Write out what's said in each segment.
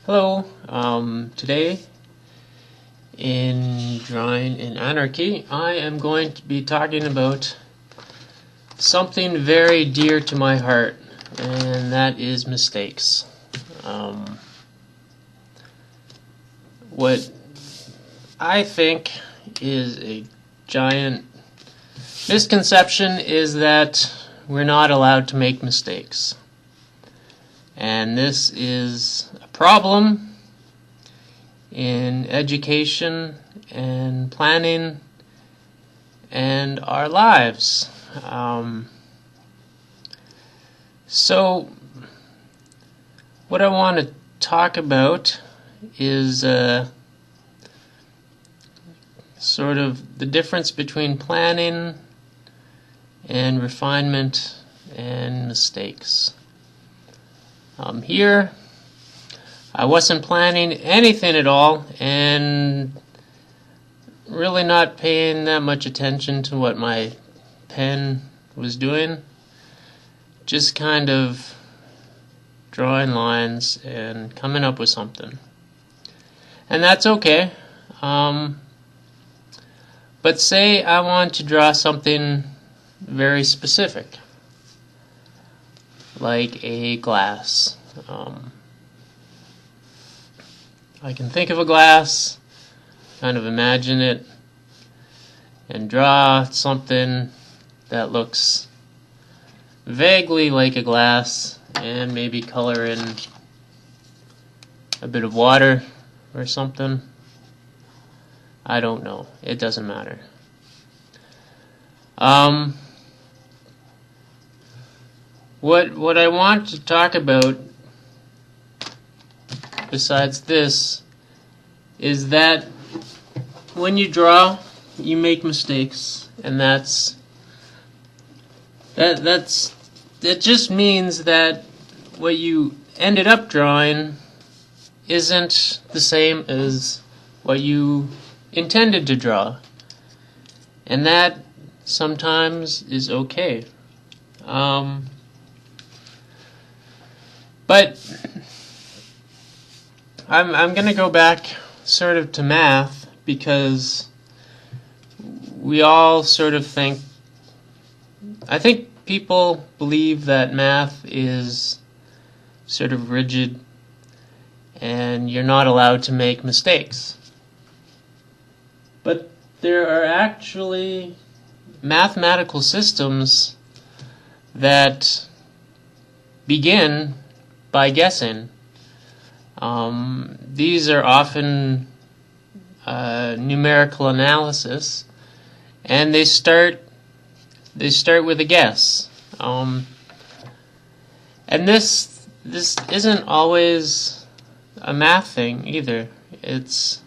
Hello. Today in Drawing in Anarchy, I am going to be talking about something very dear to my heart, and that is mistakes. What I think is a giant misconception is that we're not allowed to make mistakes. And this is a problem in education and planning and our lives. So what I want to talk about is sort of the difference between planning and refinement and mistakes. Here, I wasn't planning anything at all and really not paying that much attention to what my pen was doing. Just kind of drawing lines and coming up with something. And that's okay. But say I want to draw something very specific, like a glass. I can think of a glass, kind of imagine it, and draw something that looks vaguely like a glass, and maybe color in a bit of water or something. I don't know. It doesn't matter. What I want to talk about besides this is that when you draw, you make mistakes, and that just means that what you ended up drawing isn't the same as what you intended to draw, and that sometimes is okay. But I'm going to go back sort of to math, because we all sort of think, I think people believe that math is sort of rigid and you're not allowed to make mistakes. But there are actually mathematical systems that begin by guessing. These are often numerical analysis, and they start with a guess. And this isn't always a math thing either. It's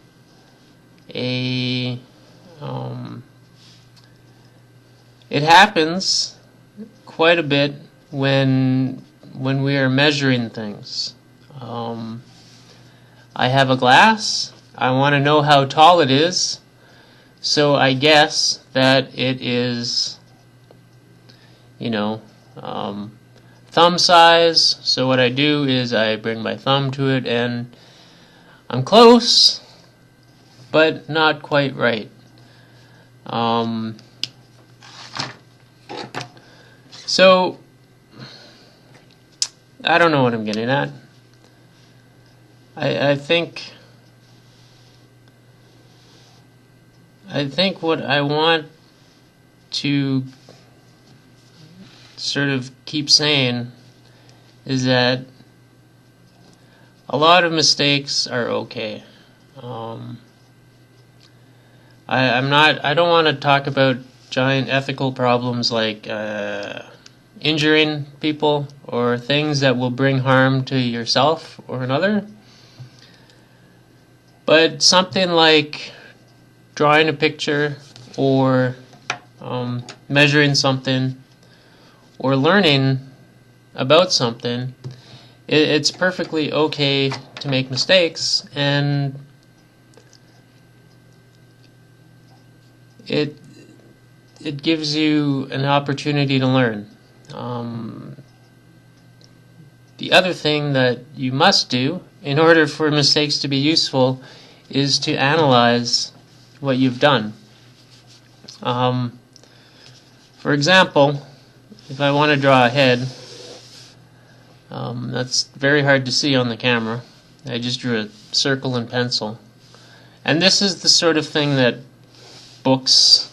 it happens quite a bit when we are measuring things. I have a glass. I want to know how tall it is, so I guess that it is, thumb size. So what I do is I bring my thumb to it, and I'm close, but not quite right. So I don't know what I'm getting at. I think what I want to sort of keep saying is that a lot of mistakes are okay. I don't want to talk about giant ethical problems like injuring people or things that will bring harm to yourself or another. But something like drawing a picture or measuring something or learning about something, it's perfectly okay to make mistakes, and it gives you an opportunity to learn. The other thing that you must do in order for mistakes to be useful, is to analyze what you've done. For example, if I want to draw a head, that's very hard to see on the camera. I just drew a circle in pencil. And this is the sort of thing that books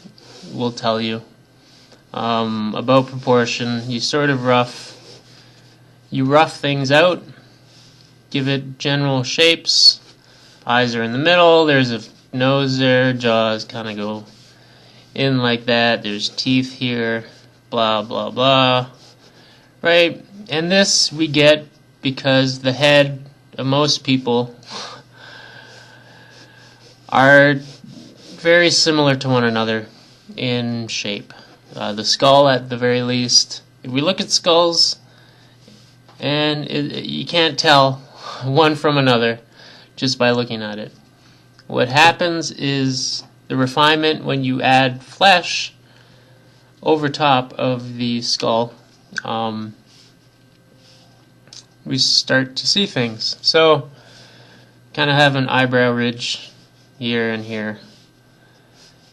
will tell you about proportion. You sort of rough things out, give it general shapes. Eyes are in the middle, there's a nose there, jaws kind of go in like that, there's teeth here, blah blah blah, right? And this we get because the head of most people are very similar to one another in shape. The skull at the very least. If we look at skulls, and you can't tell one from another just by looking at it. What happens is the refinement when you add flesh over top of the skull, we start to see things. So, kind of have an eyebrow ridge here and here,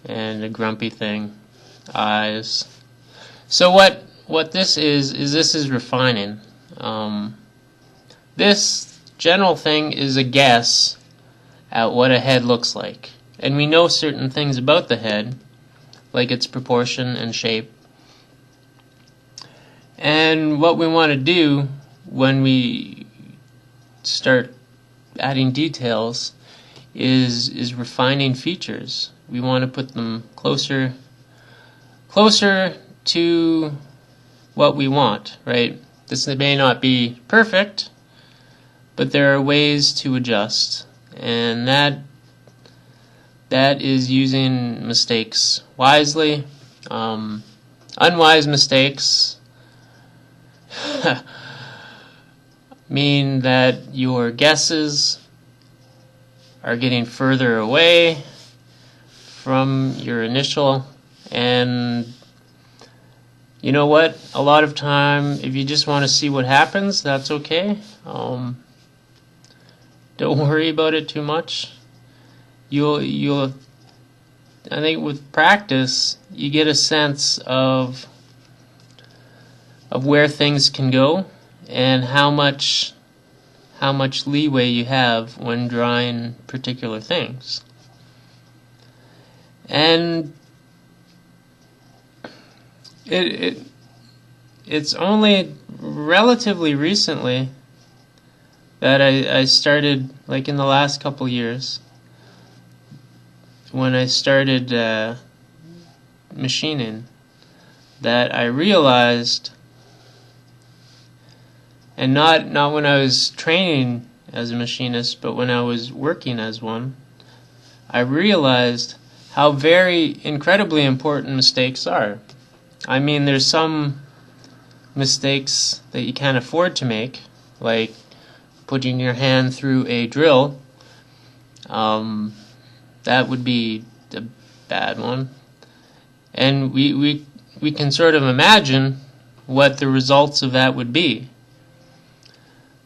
and a grumpy thing, eyes. So what this is this is refining. This general thing is a guess at what a head looks like. And we know certain things about the head, like its proportion and shape. And what we want to do when we start adding details is refining features. We want to put them closer to what we want, right? This may not be perfect, but there are ways to adjust, and that is using mistakes wisely. Unwise mistakes mean that your guesses are getting further away from your initial, and you know what? A lot of time, if you just want to see what happens, that's okay. Don't worry about it too much. You'll. I think with practice, you get a sense of where things can go and how much leeway you have when drawing particular things. And it's only relatively recently that I started, like in the last couple years, when I started machining, that I realized, and not when I was training as a machinist, but when I was working as one, I realized how very incredibly important mistakes are. I mean, there's some mistakes that you can't afford to make, like putting your hand through a drill. That would be a bad one. And we can sort of imagine what the results of that would be.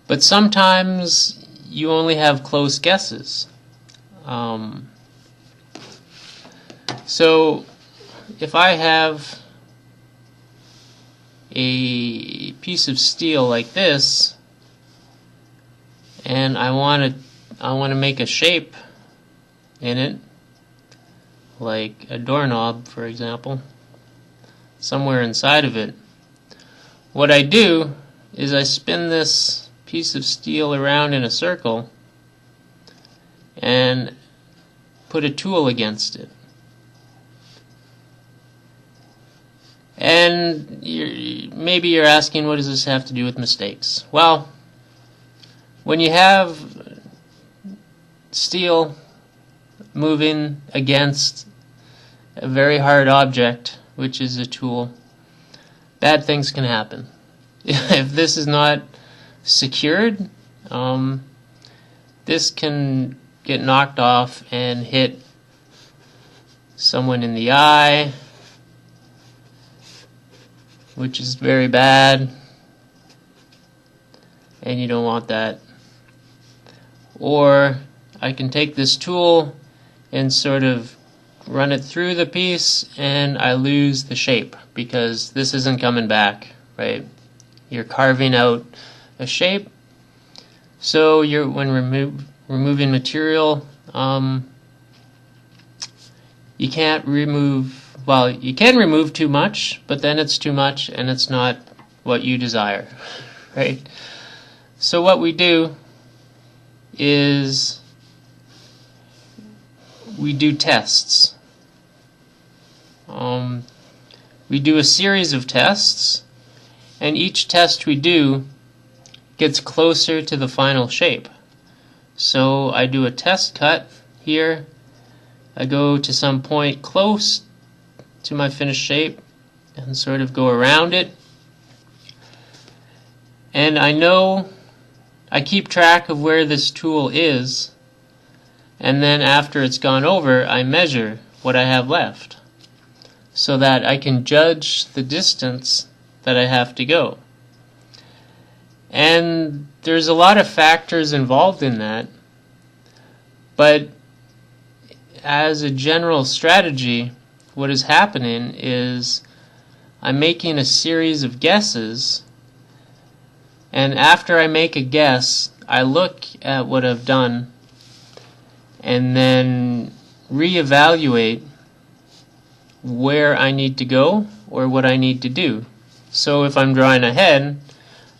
But sometimes you only have close guesses. So if I have a piece of steel like this, and I want to make a shape in it, like a doorknob, for example, somewhere inside of it, what I do is I spin this piece of steel around in a circle and put a tool against it. And maybe you're asking, what does this have to do with mistakes? Well, when you have steel moving against a very hard object, which is a tool, bad things can happen. If this is not secured, this can get knocked off and hit someone in the eye, which is very bad, and you don't want that. or I can take this tool and sort of run it through the piece and I lose the shape because this isn't coming back, right? You're carving out a shape. So when removing material, you can't remove, well, you can remove too much, but then it's too much and it's not what you desire, right? So what we do is we do tests. We do a series of tests, and each test we do gets closer to the final shape. So I do a test cut here. I go to some point close to my finished shape and sort of go around it. And I keep track of where this tool is, and then after it's gone over, I measure what I have left so that I can judge the distance that I have to go. And there's a lot of factors involved in that, but as a general strategy, what is happening is I'm making a series of guesses, and after I make a guess, I look at what I've done and then reevaluate where I need to go or what I need to do. So if I'm drawing ahead,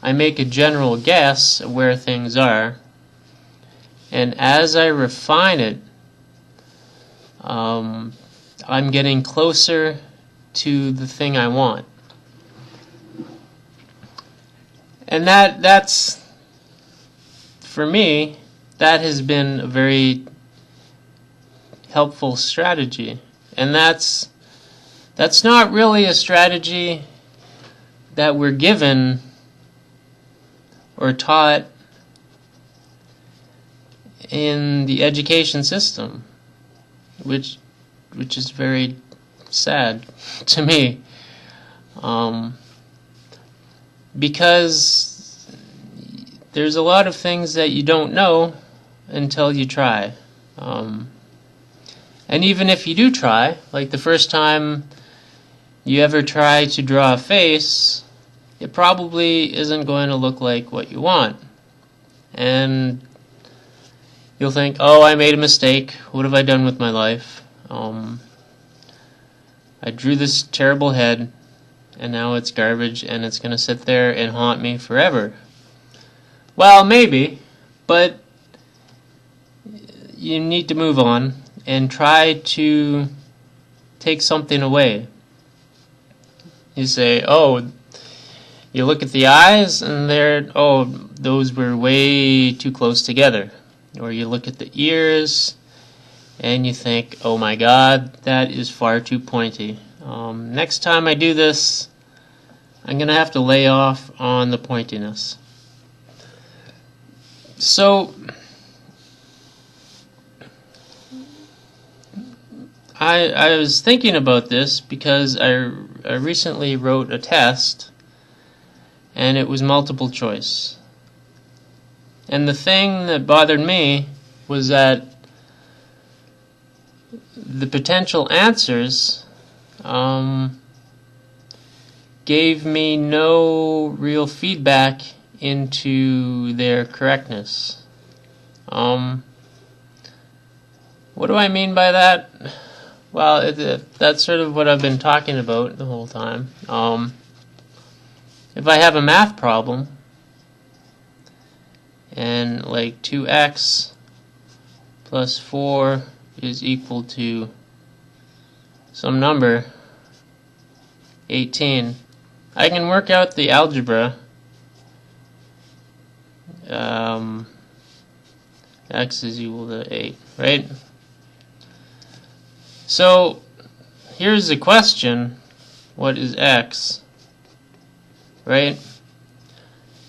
I make a general guess of where things are, and as I refine it, I'm getting closer to the thing I want. And that's, for me, that has been a very helpful strategy. And that's not really a strategy that we're given or taught in the education system, which is very sad to me, because there's a lot of things that you don't know until you try. And even if you do try, like the first time you ever try to draw a face, it probably isn't going to look like what you want. And you'll think, oh, I made a mistake. What have I done with my life? I drew this terrible head, and now it's garbage, and it's going to sit there and haunt me forever. Well, maybe, but you need to move on and try to take something away. You say, oh, you look at the eyes, and those were way too close together. Or you look at the ears, and you think, oh my God, that is far too pointy. Next time I do this, I'm going to have to lay off on the pointiness. So, I was thinking about this because I recently wrote a test, and it was multiple choice. And the thing that bothered me was that the potential answers gave me no real feedback into their correctness. What do I mean by that? Well, that's sort of what I've been talking about the whole time. If I have a math problem, and like 2x plus 4 is equal to some number, 18, I can work out the algebra. X is equal to 8, right? So here's the question, what is x? Right?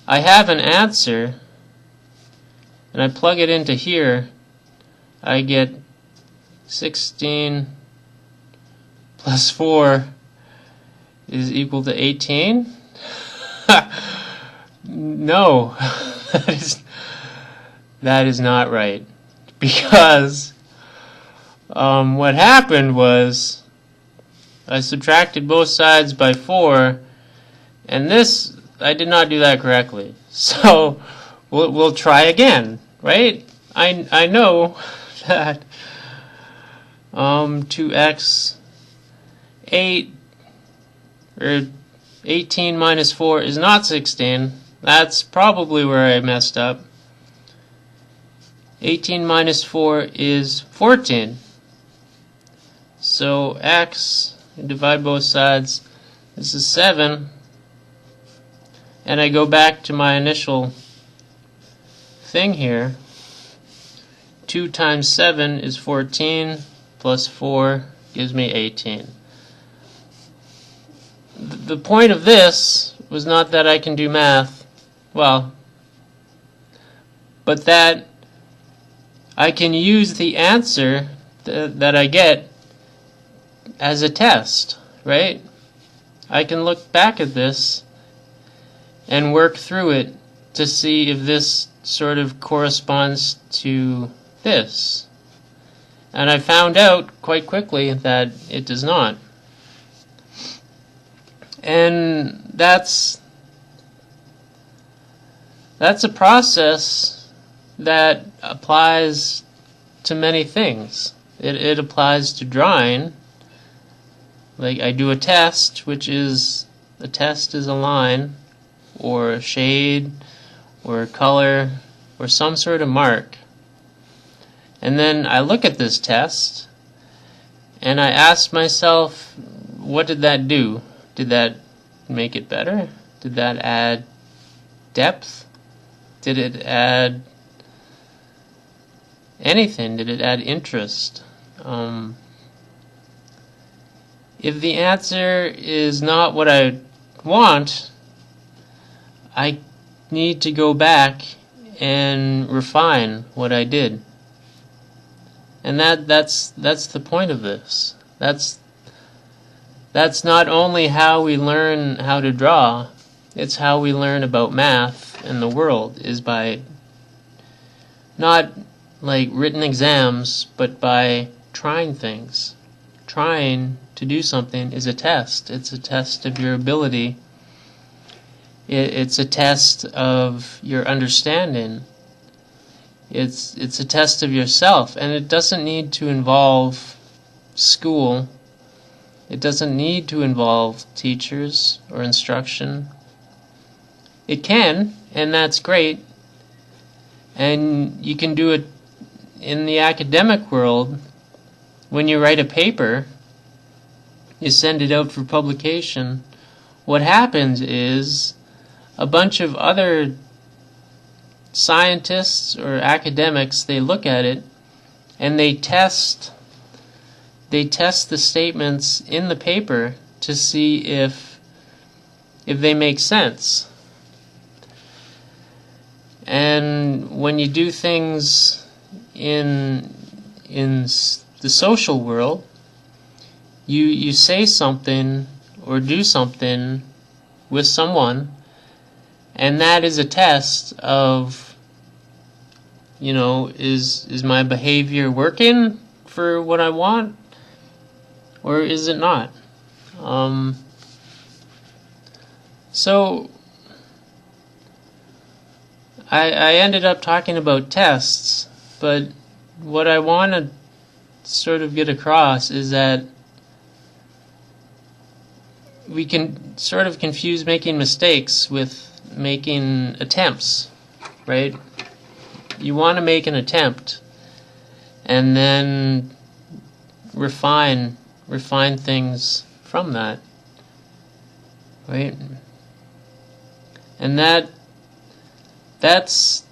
I have an answer, and I plug it into here, I get 16 plus 4 is equal to 18? that is not right. Because what happened was I subtracted both sides by 4, and this, I did not do that correctly. So we'll try again, right? I know that 2x 8 or 18 minus 4 is not 16. That's probably where I messed up. 18 minus 4 is 14. So x, divide both sides, this is 7. And I go back to my initial thing here. 2 times 7 is 14, plus 4 gives me 18. The point of this was not that I can do math, well, but that I can use the answer that I get as a test, right? I can look back at this and work through it to see if this sort of corresponds to this. And I found out quite quickly that it does not. And that's a process that applies to many things. It applies to drawing. Like I do a test, which is a test is a line or a shade or a color or some sort of mark. And then I look at this test and I ask myself, what did that do? Did that make it better? Did that add depth? Did it add anything? Did it add interest? If the answer is not what I want, I need to go back and refine what I did. And that's the point of this. That's not only how we learn how to draw, it's how we learn about math and the world, is by not like written exams, but by trying things. Trying to do something is a test. It's a test of your ability. It's a test of your understanding. It's a test of yourself, and it doesn't need to involve school. It doesn't need to involve teachers or instruction. It can, and that's great. And you can do it in the academic world. When you write a paper, you send it out for publication. What happens is a bunch of other scientists or academics, they look at it and they test the statements in the paper to see if they make sense. And when you do things in the social world, you say something or do something with someone, and that is a test of, is my behavior working for what I want, or is it not? So I ended up talking about tests, but what I want to sort of get across is that we can sort of confuse making mistakes with making attempts, right? You want to make an attempt and then refine things from that, right? And that's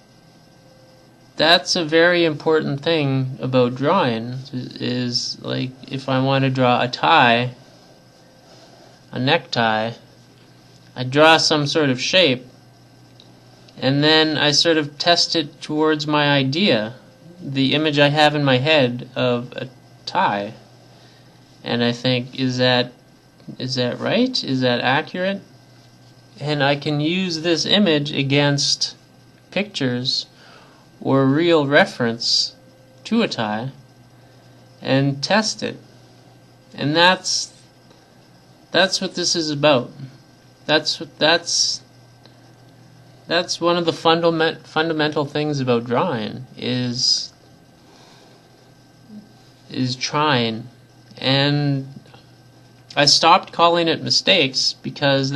a very important thing about drawing, is like if I want to draw a tie, a necktie, I draw some sort of shape, and then I sort of test it towards my idea, the image I have in my head of a tie. And I think, is that right? Is that accurate? And I can use this image against pictures or real reference to a tie and test it. And that's what this is about. That's one of the fundamental things about drawing is trying. And I stopped calling it mistakes because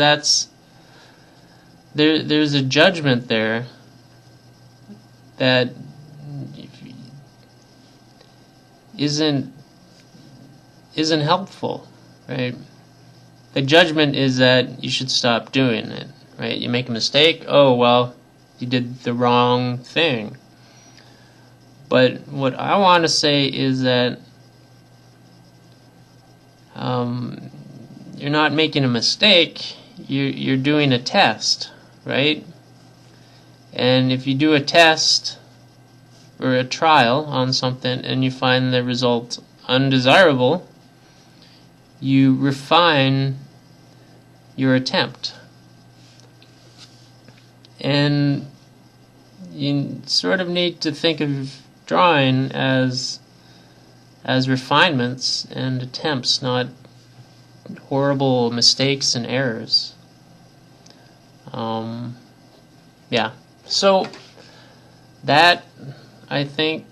there's a judgment there that isn't helpful, right? The judgment is that you should stop doing it, right? You make a mistake, oh well, you did the wrong thing. But what I want to say is that you're not making a mistake, you're doing a test, right? And if you do a test or a trial on something and you find the result undesirable, you refine your attempt. And you sort of need to think of drawing as refinements and attempts, not horrible mistakes and errors. Yeah. So that, I think,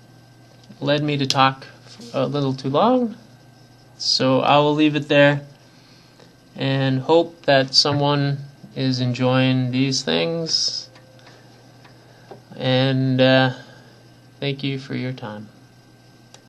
led me to talk a little too long. So I will leave it there and hope that someone is enjoying these things. And thank you for your time.